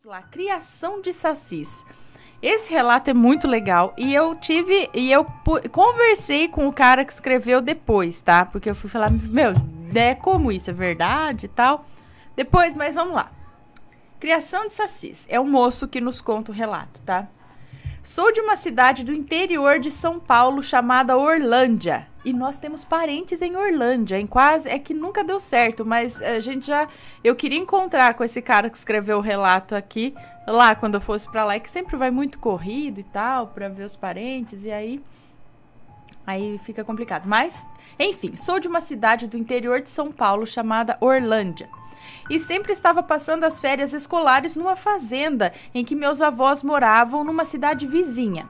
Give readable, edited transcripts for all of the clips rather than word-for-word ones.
Vamos lá, criação de sacis. Esse relato é muito legal e eu conversei com o cara que escreveu depois, tá? Porque eu fui falar, meu, como isso é verdade e tal. Depois, mas vamos lá. Criação de sacis. É o moço que nos conta o relato, tá? Sou de uma cidade do interior de São Paulo chamada Orlândia. E nós temos parentes em Orlândia, em quase... É que nunca deu certo, mas a gente já... Eu queria encontrar com esse cara que escreveu o relato aqui, lá quando eu fosse pra lá, que sempre vai muito corrido e tal, pra ver os parentes, e aí fica complicado. Mas, enfim, sou de uma cidade do interior de São Paulo chamada Orlândia. E sempre estava passando as férias escolares numa fazenda em que meus avós moravam numa cidade vizinha.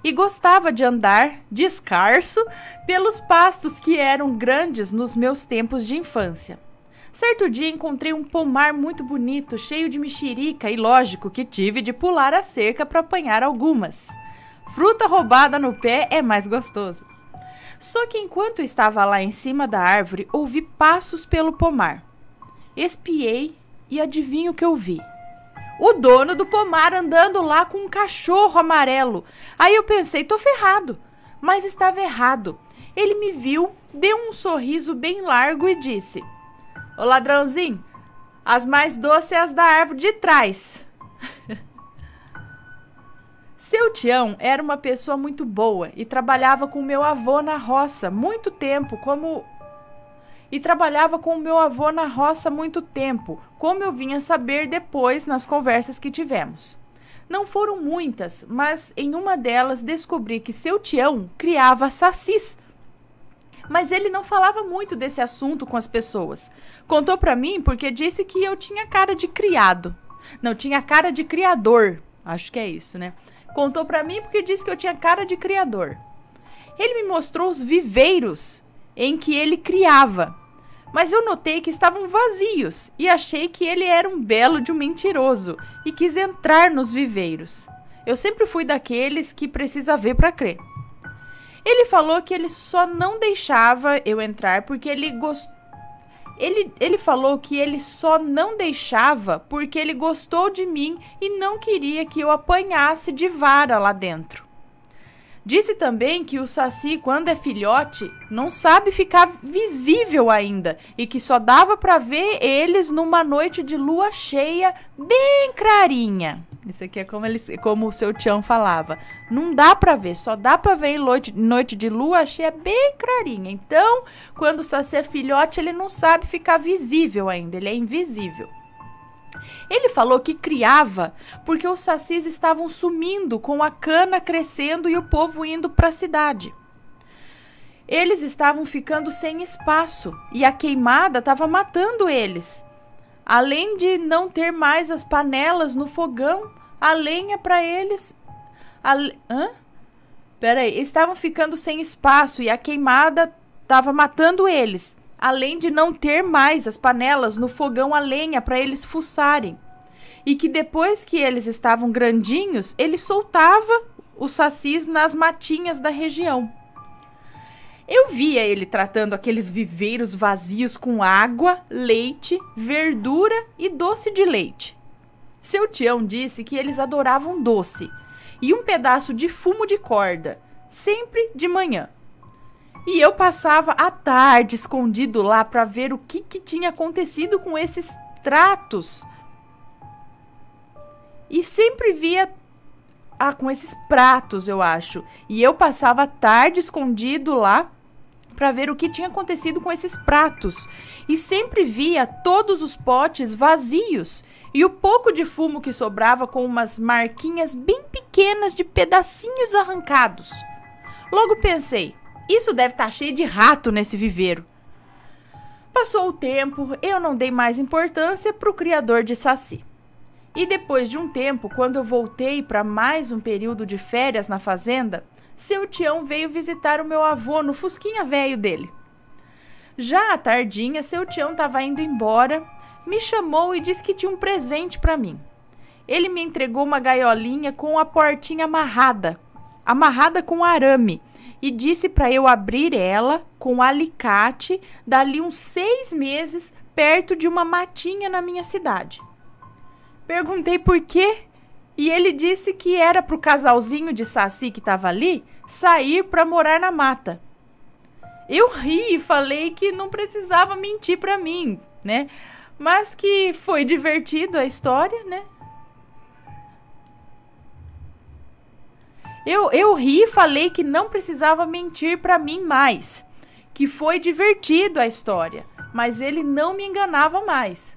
E gostava de andar descalço pelos pastos que eram grandes nos meus tempos de infância. Certo dia encontrei um pomar muito bonito, cheio de mexerica, e lógico que tive de pular a cerca para apanhar algumas. Fruta roubada no pé é mais gostoso. Só que enquanto estava lá em cima da árvore, ouvi passos pelo pomar. Espiei e adivinho o que eu vi. O dono do pomar andando lá com um cachorro amarelo. Aí eu pensei, tô ferrado. Mas estava errado. Ele me viu, deu um sorriso bem largo e disse: "Ô ladrãozinho, as mais doces é as da árvore de trás." Seu tião era uma pessoa muito boa e trabalhava com meu avô na roça muito tempo, como eu vinha saber depois nas conversas que tivemos. Não foram muitas, mas em uma delas descobri que seu tião criava sacis. Mas ele não falava muito desse assunto com as pessoas. Contou pra mim porque disse que eu tinha cara de criado. Não, tinha cara de criador. Acho que é isso, né? Contou pra mim porque disse que eu tinha cara de criador. Ele me mostrou os viveiros em que ele criava, mas eu notei que estavam vazios e achei que ele era um belo de um mentiroso e quis entrar nos viveiros. Eu sempre fui daqueles que precisa ver para crer. Ele falou que ele só não deixava eu entrar porque ele falou que ele só não deixava porque ele gostou de mim e não queria que eu apanhasse de vara lá dentro. Disse também que o saci, quando é filhote, não sabe ficar visível ainda e que só dava para ver eles numa noite de lua cheia bem clarinha. Isso aqui é como o seu tião falava. Não dá para ver, só dá para ver em noite de lua cheia bem clarinha. Então, quando o saci é filhote, ele não sabe ficar visível ainda, ele é invisível. Ele falou que criava porque os sacis estavam sumindo com a cana crescendo e o povo indo para a cidade. Eles estavam ficando sem espaço e a queimada estava matando eles. Além de não ter mais as panelas no fogão, a lenha para eles... Estavam ficando sem espaço e a queimada estava matando eles. Além de não ter mais as panelas no fogão a lenha para eles fuçarem. E que depois que eles estavam grandinhos, ele soltava os sacis nas matinhas da região. Eu via ele tratando aqueles viveiros vazios com água, leite, verdura e doce de leite. Seu tião disse que eles adoravam doce e um pedaço de fumo de corda, sempre de manhã. E eu passava a tarde escondido lá para ver o que tinha acontecido com esses tratos. E sempre via... com esses pratos, eu acho. E eu passava a tarde escondido lá para ver o que tinha acontecido com esses pratos. E sempre via todos os potes vazios. E o pouco de fumo que sobrava com umas marquinhas bem pequenas de pedacinhos arrancados. Logo pensei... Isso deve estar cheio de rato nesse viveiro. Passou o tempo, eu não dei mais importância para o criador de saci. E depois de um tempo, quando eu voltei para mais um período de férias na fazenda, seu tião veio visitar o meu avô no fusquinha velho dele. Já à tardinha, seu tião estava indo embora, me chamou e disse que tinha um presente para mim. Ele me entregou uma gaiolinha com a portinha amarrada com arame, e disse para eu abrir ela com alicate dali uns 6 meses perto de uma matinha na minha cidade. Perguntei por quê e ele disse que era pro casalzinho de saci que tava ali sair pra morar na mata. Eu ri e falei que não precisava mentir pra mim, né? Mas que foi divertido a história, né? Eu ri e falei que não precisava mentir pra mim mais, que foi divertido a história, mas ele não me enganava mais.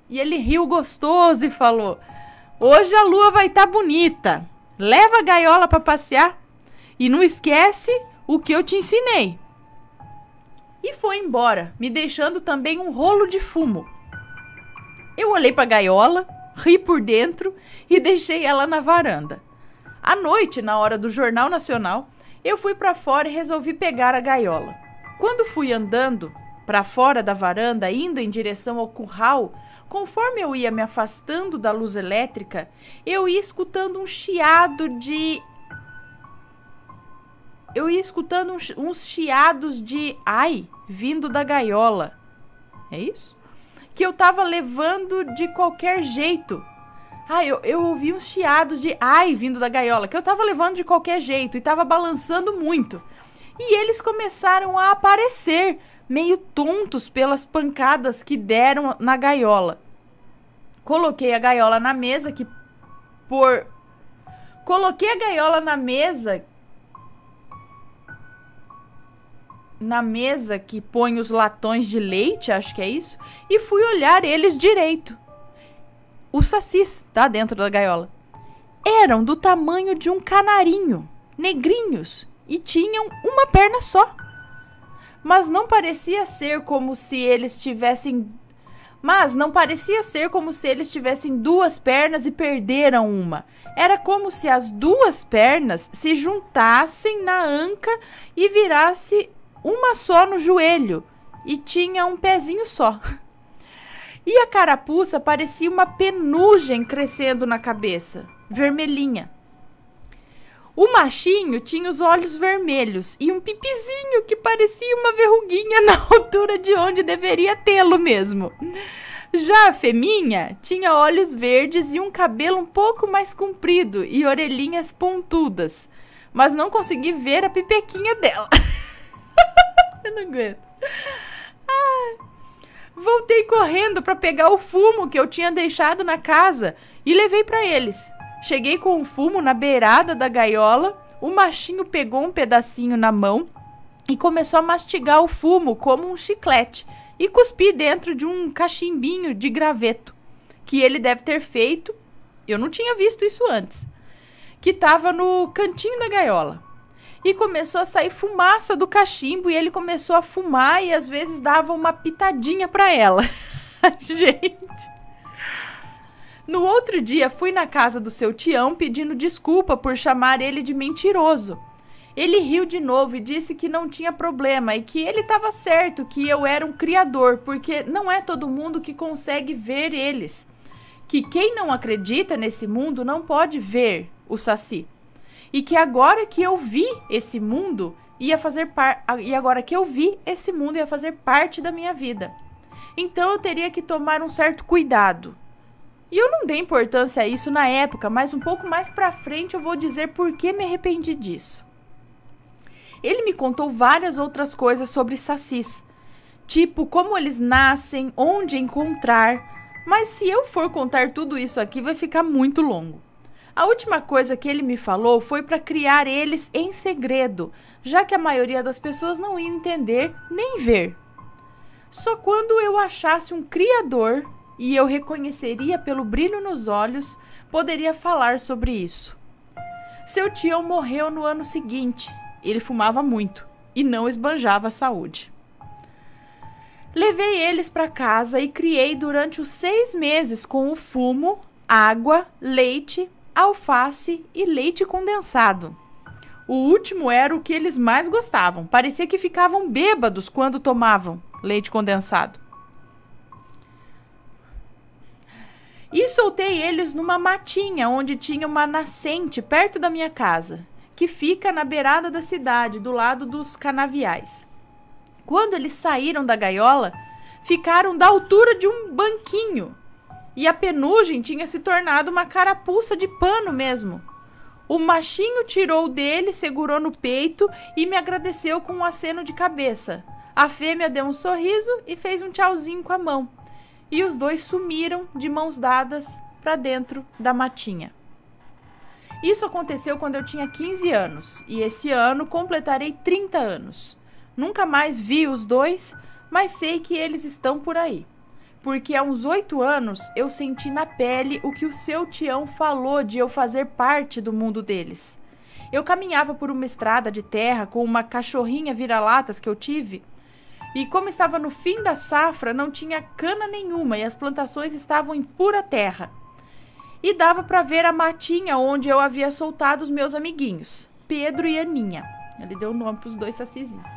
E ele riu gostoso e falou: hoje a lua vai estar bonita, leva a gaiola pra passear e não esquece o que eu te ensinei. E foi embora, me deixando também um rolo de fumo. Eu olhei pra gaiola, ri por dentro e deixei ela na varanda. À noite, na hora do Jornal Nacional, eu fui pra fora e resolvi pegar a gaiola. Quando fui andando pra fora da varanda, indo em direção ao curral, conforme eu ia me afastando da luz elétrica, eu ia escutando um chiado de... uns chiados de ai vindo da gaiola. É isso? Que eu tava levando de qualquer jeito. Eu ouvi uns chiados de ai vindo da gaiola, que eu tava levando de qualquer jeito e tava balançando muito. E eles começaram a aparecer, meio tontos pelas pancadas que deram na gaiola. Coloquei a gaiola na mesa que põe os latões de leite, acho que é isso, e fui olhar eles direito. Os sacis, tá dentro da gaiola, eram do tamanho de um canarinho, negrinhos, e tinham uma perna só. Mas não parecia ser como se eles tivessem duas pernas e perderam uma. Era como se as duas pernas se juntassem na anca e virasse uma só no joelho, e tinha um pezinho só. E a carapuça parecia uma penugem crescendo na cabeça, vermelhinha. O machinho tinha os olhos vermelhos e um pipizinho que parecia uma verruguinha na altura de onde deveria tê-lo mesmo. Já a fêmea tinha olhos verdes e um cabelo um pouco mais comprido e orelhinhas pontudas, mas não consegui ver a pipequinha dela. Eu não aguento. Voltei correndo para pegar o fumo que eu tinha deixado na casa e levei para eles. Cheguei com o fumo na beirada da gaiola, o machinho pegou um pedacinho na mão e começou a mastigar o fumo como um chiclete e cuspi dentro de um cachimbinho de graveto, que ele deve ter feito, eu não tinha visto isso antes, que estava no cantinho da gaiola. E começou a sair fumaça do cachimbo e ele começou a fumar e às vezes dava uma pitadinha para ela. Gente. No outro dia fui na casa do seu Tião pedindo desculpa por chamar ele de mentiroso. Ele riu de novo e disse que não tinha problema e que ele estava certo, que eu era um criador, porque não é todo mundo que consegue ver eles. Que quem não acredita nesse mundo não pode ver o saci. E que agora que eu vi esse mundo ia fazer parte da minha vida. Então eu teria que tomar um certo cuidado. E eu não dei importância a isso na época, mas um pouco mais pra frente eu vou dizer por que me arrependi disso. Ele me contou várias outras coisas sobre sacis, tipo como eles nascem, onde encontrar, mas se eu for contar tudo isso aqui vai ficar muito longo. A última coisa que ele me falou foi para criar eles em segredo, já que a maioria das pessoas não ia entender nem ver. Só quando eu achasse um criador e eu reconheceria pelo brilho nos olhos, poderia falar sobre isso. Seu tio morreu no ano seguinte. Ele fumava muito e não esbanjava a saúde. Levei eles para casa e criei durante os 6 meses com o fumo, água, leite, alface e leite condensado. O último era o que eles mais gostavam. Parecia que ficavam bêbados quando tomavam leite condensado. E soltei eles numa matinha onde tinha uma nascente perto da minha casa, que fica na beirada da cidade, do lado dos canaviais. Quando eles saíram da gaiola, ficaram da altura de um banquinho E a penugem tinha se tornado uma carapuça de pano mesmo. O machinho tirou dele, segurou no peito e me agradeceu com um aceno de cabeça. A fêmea deu um sorriso e fez um tchauzinho com a mão. E os dois sumiram de mãos dadas para dentro da matinha. Isso aconteceu quando eu tinha 15 anos e esse ano completarei 30 anos. Nunca mais vi os dois, mas sei que eles estão por aí. Porque há uns 8 anos eu senti na pele o que o seu Tião falou de eu fazer parte do mundo deles. Eu caminhava por uma estrada de terra com uma cachorrinha vira-latas que eu tive. E como estava no fim da safra, não tinha cana nenhuma e as plantações estavam em pura terra. E dava para ver a matinha onde eu havia soltado os meus amiguinhos, Pedro e Aninha. Ele deu o nome para os dois sacizinhos.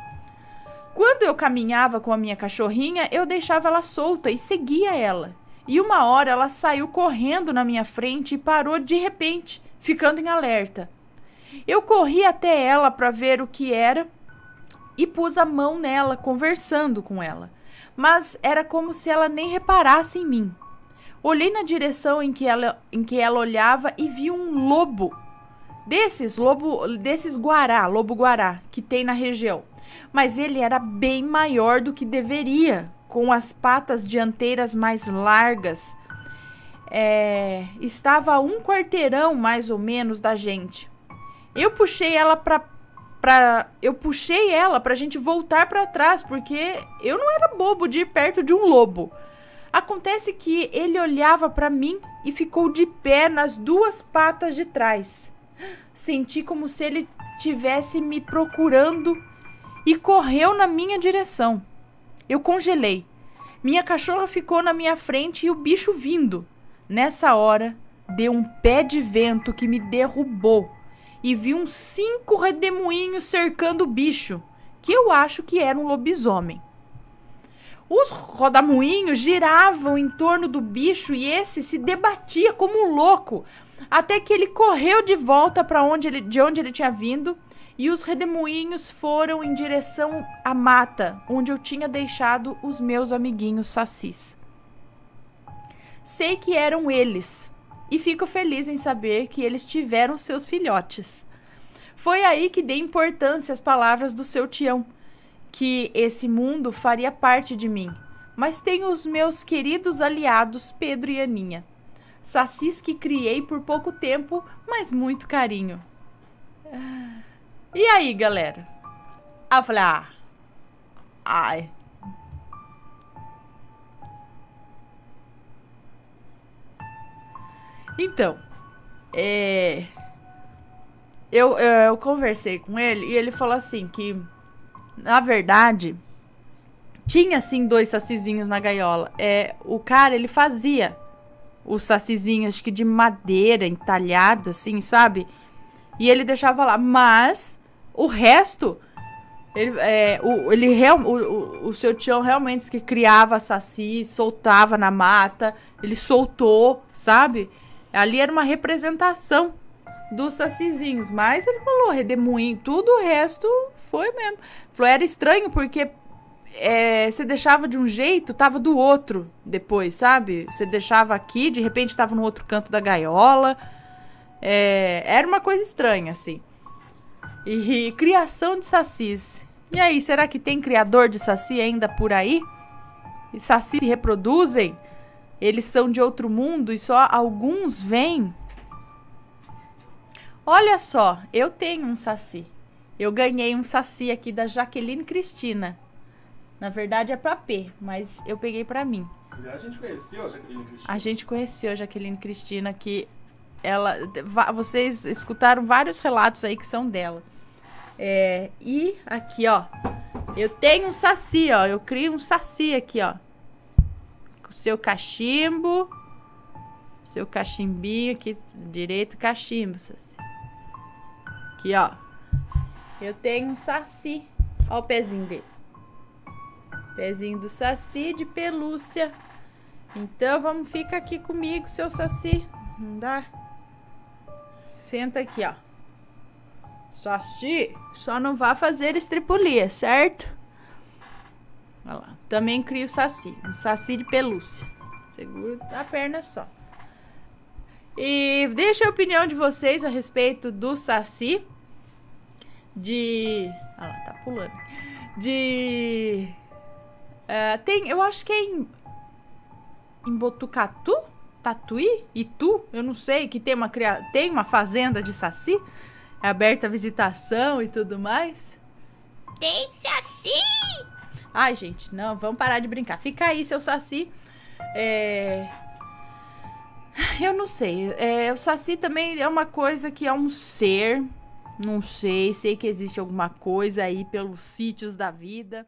Quando eu caminhava com a minha cachorrinha, eu deixava ela solta e seguia ela. E uma hora ela saiu correndo na minha frente e parou de repente, ficando em alerta. Eu corri até ela para ver o que era e pus a mão nela, conversando com ela. Mas era como se ela nem reparasse em mim. Olhei na direção em que ela olhava e vi um lobo. Desses lobo-guará, que tem na região. Mas ele era bem maior do que deveria, com as patas dianteiras mais largas. Estava a 1 quarteirão, mais ou menos, da gente. Eu puxei ela pra gente voltar pra trás, porque eu não era bobo de ir perto de um lobo. Acontece que ele olhava pra mim e ficou de pé nas 2 patas de trás. Senti como se ele tivesse me procurando e correu na minha direção. Eu congelei. Minha cachorra ficou na minha frente e o bicho vindo. Nessa hora, deu um pé de vento que me derrubou e vi uns 5 redemoinhos cercando o bicho, que eu acho que era um lobisomem. Os rodamuinhos giravam em torno do bicho e esse se debatia como um louco, até que ele correu de volta de onde ele tinha vindo. E os redemoinhos foram em direção à mata, onde eu tinha deixado os meus amiguinhos sacis. Sei que eram eles, e fico feliz em saber que eles tiveram seus filhotes. Foi aí que dei importância às palavras do seu Tião, que esse mundo faria parte de mim, mas tenho os meus queridos aliados Pedro e Aninha. Sacis que criei por pouco tempo, mas muito carinho. E aí, galera? Eu falei, ai. Então, eu conversei com ele e ele falou assim que, na verdade, tinha sim 2 sacizinhos na gaiola. O cara, ele fazia os sacizinhos, acho que de madeira, entalhado, assim, sabe? E ele deixava lá, mas o resto, o seu Tião realmente disse que criava saci, soltava na mata, ele soltou, sabe? Ali era uma representação dos sacizinhos, mas ele falou redemoinho, tudo o resto foi mesmo. Falou, era estranho porque você deixava de um jeito, tava do outro depois, sabe? Você deixava aqui, de repente tava no outro canto da gaiola. Era uma coisa estranha, assim. E criação de sacis. E aí, será que tem criador de saci ainda por aí? E sacis se reproduzem? Eles são de outro mundo e só alguns vêm? Olha só, eu tenho um saci. Eu ganhei um saci aqui da Jaqueline Cristina. Na verdade é pra P, mas eu peguei pra mim. A gente conheceu a Jaqueline Cristina. A gente conheceu a Jaqueline Cristina, que vocês escutaram vários relatos aí que são dela. E aqui, ó, eu tenho um saci, ó, eu crio um saci aqui, ó, com seu cachimbo, seu cachimbinho aqui, direito cachimbo, saci. Aqui, ó, eu tenho um saci, ó o pezinho dele, pezinho do saci de pelúcia. Então vamos ficar aqui comigo, seu saci, não dá? Senta aqui, ó. Saci, só não vá fazer estripulia, certo? Olha lá. Também crio saci. Um saci de pelúcia. Seguro a perna só. E deixa a opinião de vocês a respeito do Saci. Ah lá, tá pulando. Eu acho que é em Botucatu? Tatuí? Itu? Eu não sei, que tem uma fazenda de Saci. É aberta a visitação e tudo mais. Tem Saci! Ai, gente, não, vamos parar de brincar. Fica aí, seu Saci. Eu não sei. O Saci também é uma coisa que é um ser. Não sei que existe alguma coisa aí pelos sítios da vida.